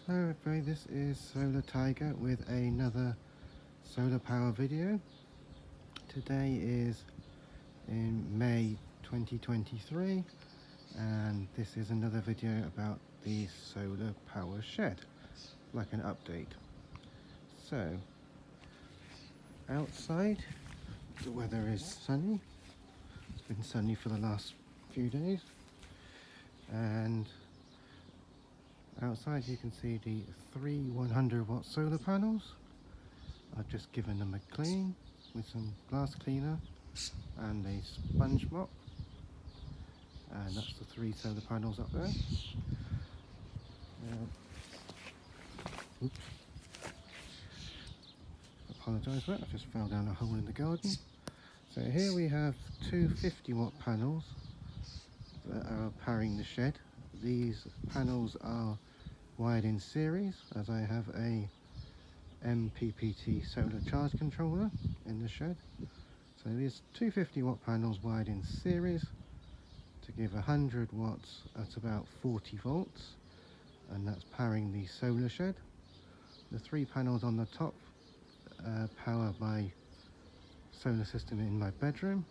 Hello everybody, this is Solar Tiger with another solar power video. Today is in May 2023 and this is another video about the solar power shed, like an update. So, outside the weather is sunny. It's been sunny for the last few days, and outside you can see the three 100-watt solar panels. I've just given them a clean with some glass cleaner and a sponge mop, and that's the three solar panels up there. Oops, apologise for that, I just fell down a hole in the garden. So here we have two 50-watt panels that are powering the shed. These panels are wired in series, as I have a MPPT solar charge controller in the shed. So these two 50-watt panels wired in series to give 100 watts at about 40 volts, and that's powering the solar shed. The three panels on the top power my solar system in my bedroom,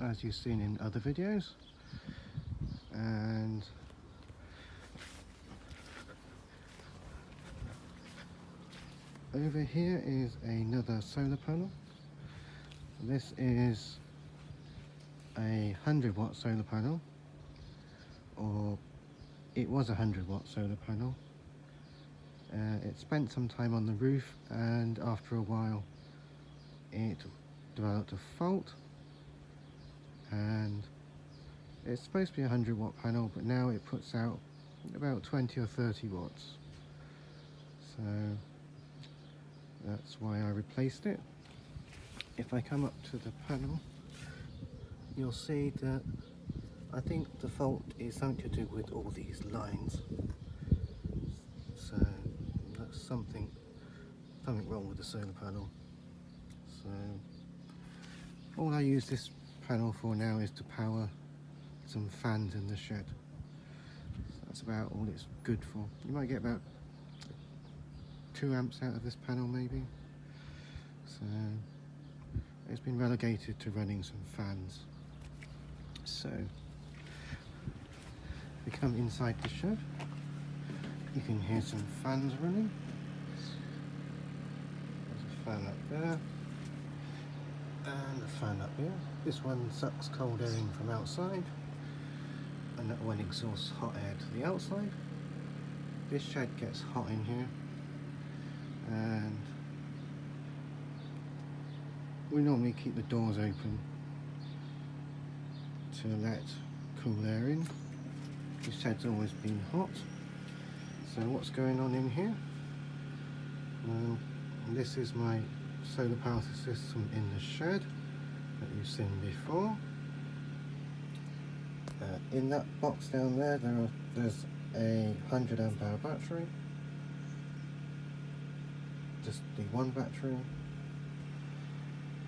as you've seen in other videos. And over here is another solar panel. This is a 100-watt solar panel, or it was a 100-watt solar panel. It spent some time on the roof, and after a while it developed a fault, and it's supposed to be a 100-watt panel, but now it puts out about 20 or 30 watts. So that's why I replaced it. If I come up to the panel, you'll see that I think the fault is something to do with all these lines. So that's something wrong with the solar panel. So all I use this panel for now is to power some fans in the shed. So that's about all it's good for. You might get about 2 amps out of this panel maybe. So it's been relegated to running some fans. So if we come inside the shed, you can hear some fans running. There's a fan up there and a fan up here. This one sucks cold air in from outside, and that one exhausts hot air to the outside. This shed gets hot in here, and we normally keep the doors open to let cool air in. This shed's always been hot. So what's going on in here? Well, this is my solar power system in the shed that you've seen before. In that box down there, there's a 100 amp hour battery, just the one battery.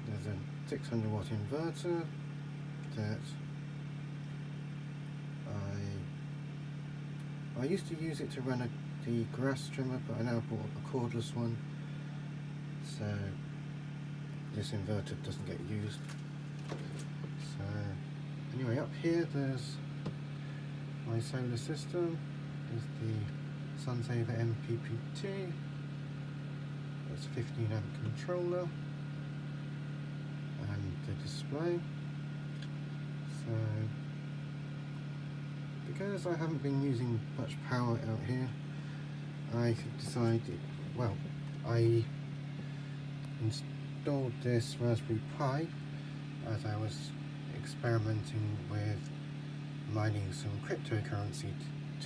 There's a 600 watt inverter that I used to use it to run the grass trimmer, but I now bought a cordless one, so this inverter doesn't get used. So anyway, up here there's my solar system. There's the Sunsaver MPPT. It's a 15 amp controller and the display. So because I haven't been using much power out here, I decided, well, I installed this Raspberry Pi as I was experimenting with mining some cryptocurrency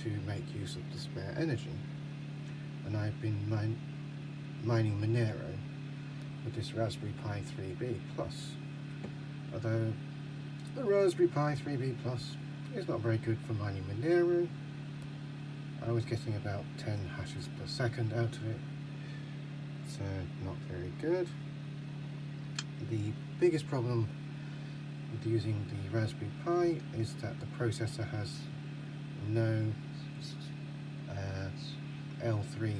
to make use of the spare energy. And I've been mining Monero with this Raspberry Pi 3B Plus. Although the Raspberry Pi 3B Plus is not very good for mining Monero. I was getting about 10 hashes per second out of it, so not very good. The biggest problem with using the Raspberry Pi is that the processor has no L3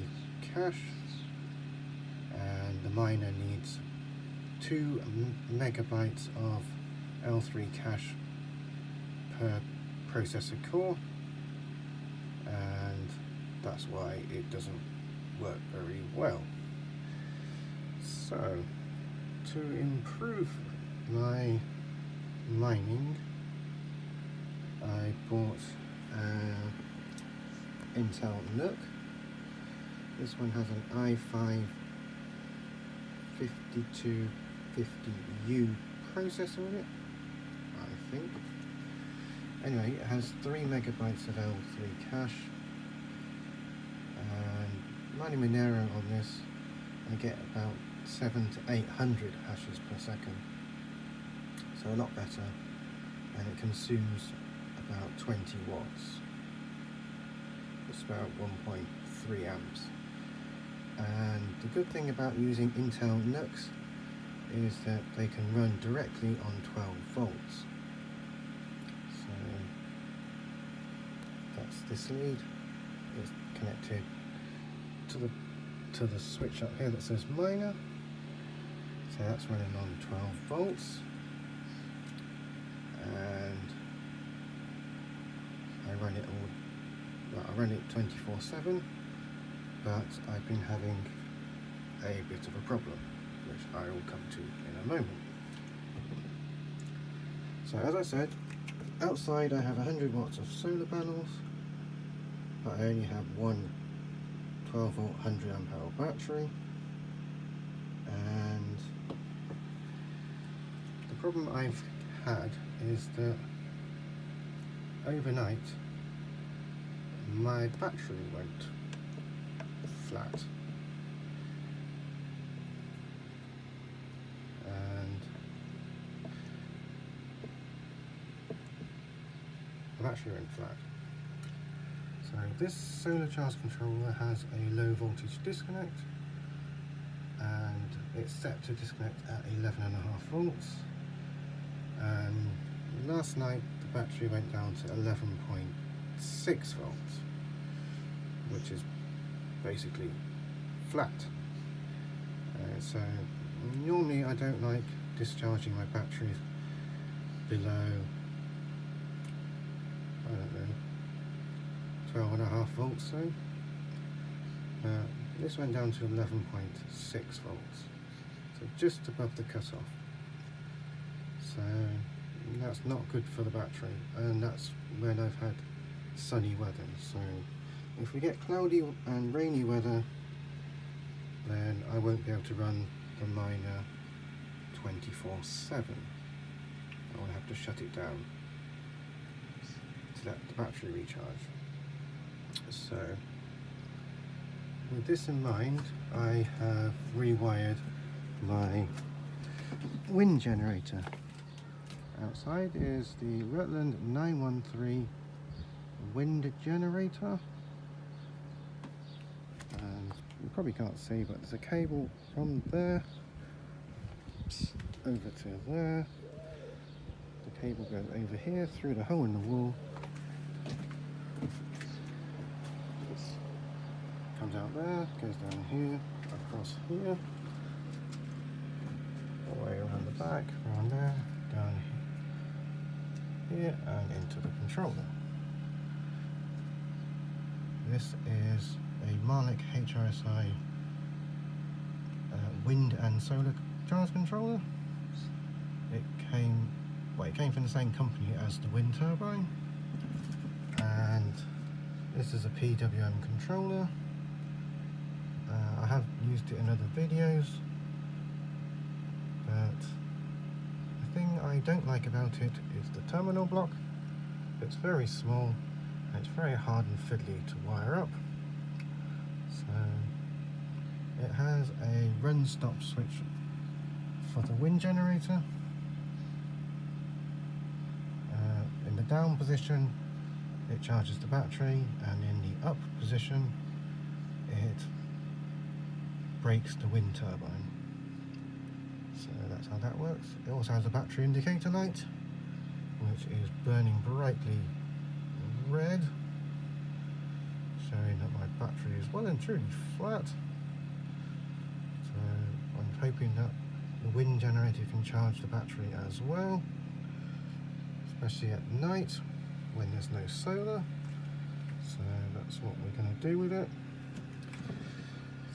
cache, and the miner needs 2 megabytes of L3 cache per processor core, and that's why it doesn't work very well. So to improve my mining, I bought an Intel NUC. This one has an i5 5250U processor in it, I think. Anyway, it has 3 megabytes of L3 cache, and mining Monero on this, I get about 700 to 800 hashes per second, so a lot better, and it consumes about 20 watts. It's about 1.3 amps. And the good thing about using Intel NUCs is that they can run directly on 12 volts. So that's this lead. It's connected to the switch up here that says miner. So that's running on 12 volts. And I run it 24/7. But I've been having a bit of a problem, which I will come to in a moment. So as I said, outside I have 100 watts of solar panels, but I only have one 12 volt 100 amp hour battery, and the problem I've had is that overnight my battery went flat, and the battery went flat. So this solar charge controller has a low voltage disconnect, and it's set to disconnect at 11.5 volts, and last night the battery went down to 11.6 volts, which is basically flat. So normally I don't like discharging my batteries below, I don't know, 12.5 volts, so this went down to 11.6 volts, so just above the cutoff. So that's not good for the battery, and that's when I've had sunny weather. So if we get cloudy and rainy weather, then I won't be able to run the miner 24/7. I will have to shut it down to let the battery recharge. So with this in mind, I have rewired my wind generator. Outside is the Rutland 913 wind generator, and you probably can't see, but there's a cable from there over to there. The cable goes over here through the hole in the wall. This comes out there, goes down here, across here, all the way around the back, around there, down here, and into the controller. This is a Marnik HRSI wind and solar charge controller. It came from the same company as the wind turbine, and this is a PWM controller. I have used it in other videos, but the thing I don't like about it is the terminal block. It's very small and it's very hard and fiddly to wire up. So it has a run stop switch for the wind generator. In the down position it charges the battery, and in the up position it breaks the wind turbine. So that's how that works. It also has a battery indicator light, which is burning brightly red, showing that my battery is well and truly flat. So I'm hoping that the wind generator can charge the battery as well, especially at night when there's no solar. So that's what we're going to do with it.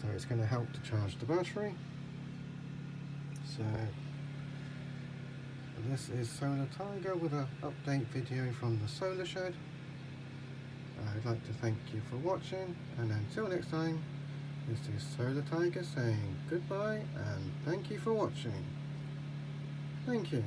So it's going to help to charge the battery. So this is Solar Tiger with an update video from the solar shed. I'd like to thank you for watching, and until next time, this is Solar Tiger saying goodbye and thank you for watching. Thank you.